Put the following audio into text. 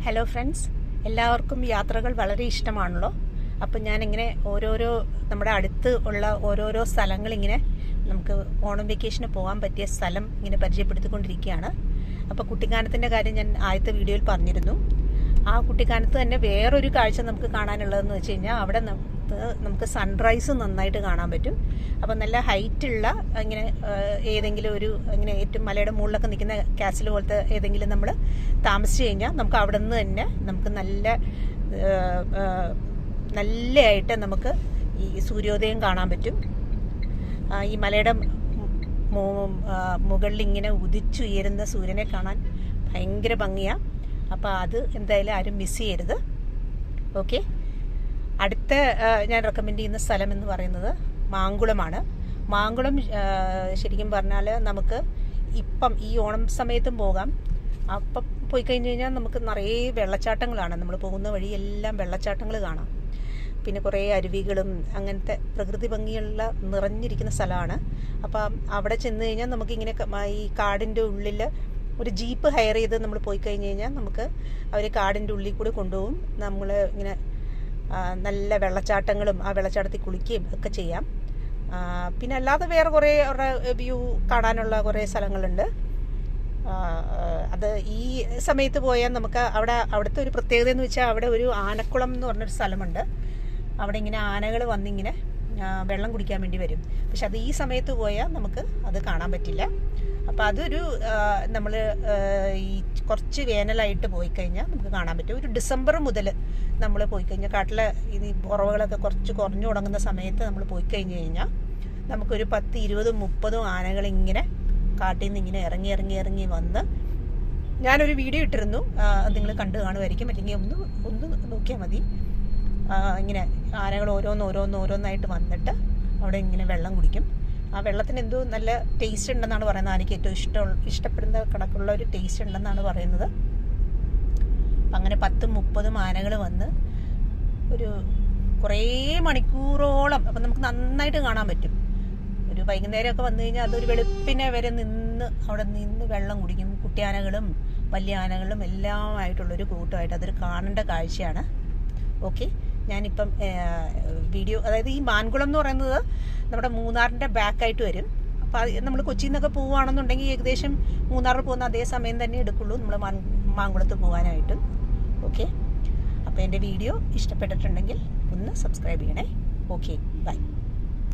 Hello friends, എല്ലാവർക്കും യാത്രകൾ വളരെ ഇഷ്ടമാണല്ലോ. അപ്പം ഞാനിങ്ങനെ ഓരോരോ നമ്മുടെ അടുത്ത് ഉള്ള ഓരോരോ സ്ഥലങ്ങളിങ്ങനെ നമുക്ക് ഓണം വെക്കേഷന് പോകാൻ പറ്റിയ സ്ഥലം ഇങ്ങനെ പരിചയപ്പെടുത്തിക്കൊണ്ടിരിക്കുകയാണ്. അപ്പോൾ കുട്ടിക്കാനത്തിൻ്റെ കാര്യം ഞാൻ ആദ്യത്തെ വീഡിയോയിൽ പറഞ്ഞിരുന്നു. ആ കുട്ടിക്കാനത്ത് തന്നെ വേറൊരു കാഴ്ച നമുക്ക് കാണാനുള്ളതെന്ന് വെച്ച് കഴിഞ്ഞാൽ അവിടെ നമുക്ക് സൺറൈസ് നന്നായിട്ട് കാണാൻ പറ്റും. അപ്പം നല്ല ഹൈറ്റുള്ള ഇങ്ങനെ ഏതെങ്കിലും ഒരു ഇങ്ങനെ ഏറ്റവും മലയുടെ മുകളിലൊക്കെ നിൽക്കുന്ന കാസിൽ പോലത്തെ ഏതെങ്കിലും നമ്മൾ താമസിച്ച് കഴിഞ്ഞാൽ നമുക്ക് അവിടെ നിന്ന് തന്നെ നമുക്ക് നല്ലതായിട്ട് നമുക്ക് ഈ സൂര്യോദയം കാണാൻ പറ്റും. ഈ മലയുടെ മുകളിൽ ഇങ്ങനെ ഉദിച്ചുയരുന്ന സൂര്യനെ കാണാൻ ഭയങ്കര ഭംഗിയാണ്. അപ്പോൾ അത് എന്തായാലും ആരും മിസ് ചെയ്യരുത്. ഓക്കെ, അടുത്ത ഞാൻ റെക്കമെൻഡ് ചെയ്യുന്ന സ്ഥലം എന്ന് പറയുന്നത് മാങ്കുളമാണ്. മാങ്കുളം ശരിക്കും പറഞ്ഞാൽ നമുക്ക് ഇപ്പം ഈ ഓണം സമയത്തും പോകാം. അപ്പം പോയി കഴിഞ്ഞ് കഴിഞ്ഞാൽ നമുക്ക് നിറയെ വെള്ളച്ചാട്ടങ്ങളാണ്. നമ്മൾ പോകുന്ന വഴി എല്ലാം വെള്ളച്ചാട്ടങ്ങൾ കാണാം. പിന്നെ കുറേ അരുവികളും അങ്ങനത്തെ പ്രകൃതി ഭംഗിയുള്ള നിറഞ്ഞിരിക്കുന്ന സ്ഥലമാണ്. അപ്പം അവിടെ ചെന്ന് കഴിഞ്ഞാൽ നമുക്കിങ്ങനെ ഈ കാടിൻ്റെ ഉള്ളിൽ ഒരു ജീപ്പ് ഹയർ ചെയ്ത് നമ്മൾ പോയി കഴിഞ്ഞ് കഴിഞ്ഞാൽ നമുക്ക് അവർ കാടിൻ്റെ ഉള്ളിൽ കൂടി കൊണ്ടുപോകും. നമ്മൾ ഇങ്ങനെ നല്ല വെള്ളച്ചാട്ടങ്ങളും ആ വെള്ളച്ചാട്ടത്തിൽ കുളിക്കുകയും ഒക്കെ ചെയ്യാം. പിന്നെ അല്ലാതെ വേറെ കുറേ അവരുടെ വ്യൂ കാണാനുള്ള കുറേ സ്ഥലങ്ങളുണ്ട്. അത് ഈ സമയത്ത് പോയാൽ നമുക്ക് അവിടുത്തെ ഒരു പ്രത്യേകത എന്ന് വെച്ചാൽ അവിടെ ഒരു ആനക്കുളം എന്ന് പറഞ്ഞൊരു സ്ഥലമുണ്ട്. അവിടെ ഇങ്ങനെ ആനകൾ വന്നിങ്ങനെ വെള്ളം കുടിക്കാൻ വേണ്ടി വരും. പക്ഷെ അത് ഈ സമയത്ത് പോയാൽ നമുക്ക് അത് കാണാൻ പറ്റില്ല. അപ്പോൾ അതൊരു നമ്മൾ ഈ കുറച്ച് വേനലായിട്ട് പോയി കഴിഞ്ഞാൽ നമുക്ക് കാണാൻ പറ്റും. ഒരു ഡിസംബർ മുതൽ നമ്മൾ പോയി കഴിഞ്ഞാൽ കാട്ടിലെ ഈ ഉറവുകളൊക്കെ കുറച്ച് കുറഞ്ഞു തുടങ്ങുന്ന സമയത്ത് നമ്മൾ പോയി കഴിഞ്ഞ് കഴിഞ്ഞാൽ നമുക്കൊരു 10, 20, 30 ആനകളിങ്ങനെ കാട്ടിൽ നിന്ന് ഇങ്ങനെ ഇറങ്ങി വന്ന് ഞാനൊരു വീഡിയോ ഇട്ടിരുന്നു. നിങ്ങൾ കണ്ടു കാണുമായിരിക്കും, അല്ലെങ്കിൽ ഒന്ന് നോക്കിയാൽ മതി. ഇങ്ങനെ ആനകൾ ഓരോന്നായിട്ട് വന്നിട്ട് അവിടെ ഇങ്ങനെ വെള്ളം കുടിക്കും. ആ വെള്ളത്തിന് എന്തോ നല്ല ടേസ്റ്റ് ഉണ്ടെന്നാണ് പറയുന്നത്. എനിക്ക് ഏറ്റവും ഇഷ്ടപ്പെടുന്ന കണക്കുള്ള ഒരു ടേസ്റ്റ് ഉണ്ടെന്നാണ് പറയുന്നത്. അങ്ങനെ 10, 30 ആനകൾ വന്ന് ഒരു കുറേ മണിക്കൂറോളം അപ്പം നമുക്ക് നന്നായിട്ട് കാണാൻ പറ്റും. ഒരു വൈകുന്നേരമൊക്കെ വന്നു കഴിഞ്ഞാൽ അതൊരു വെളുപ്പിനെ വരെ അവിടെ നിന്ന് വെള്ളം കുടിക്കും. കുട്ടിയാനകളും വലിയ ആനകളും എല്ലാമായിട്ടുള്ളൊരു കൂട്ടമായിട്ട് അതൊരു കാണേണ്ട കാഴ്ചയാണ്. ഓക്കെ, ഞാനിപ്പം വീഡിയോ, അതായത് ഈ മാൻകുളം എന്ന് പറയുന്നത് നമ്മുടെ മൂന്നാറിൻ്റെ ബാക്കായിട്ട് വരും. അപ്പോൾ നമ്മൾ കൊച്ചിയിൽ നിന്നൊക്കെ പോവുകയാണെന്നുണ്ടെങ്കിൽ ഏകദേശം മൂന്നാറിൽ പോകുന്ന അതേ സമയം തന്നെ എടുക്കുള്ളൂ നമ്മൾ മാങ്കുളത്ത് പോകാനായിട്ട്. ഓക്കെ, അപ്പോൾ എൻ്റെ വീഡിയോ ഇഷ്ടപ്പെട്ടിട്ടുണ്ടെങ്കിൽ ഒന്ന് സബ്സ്ക്രൈബ് ചെയ്യണേ. Okay, by.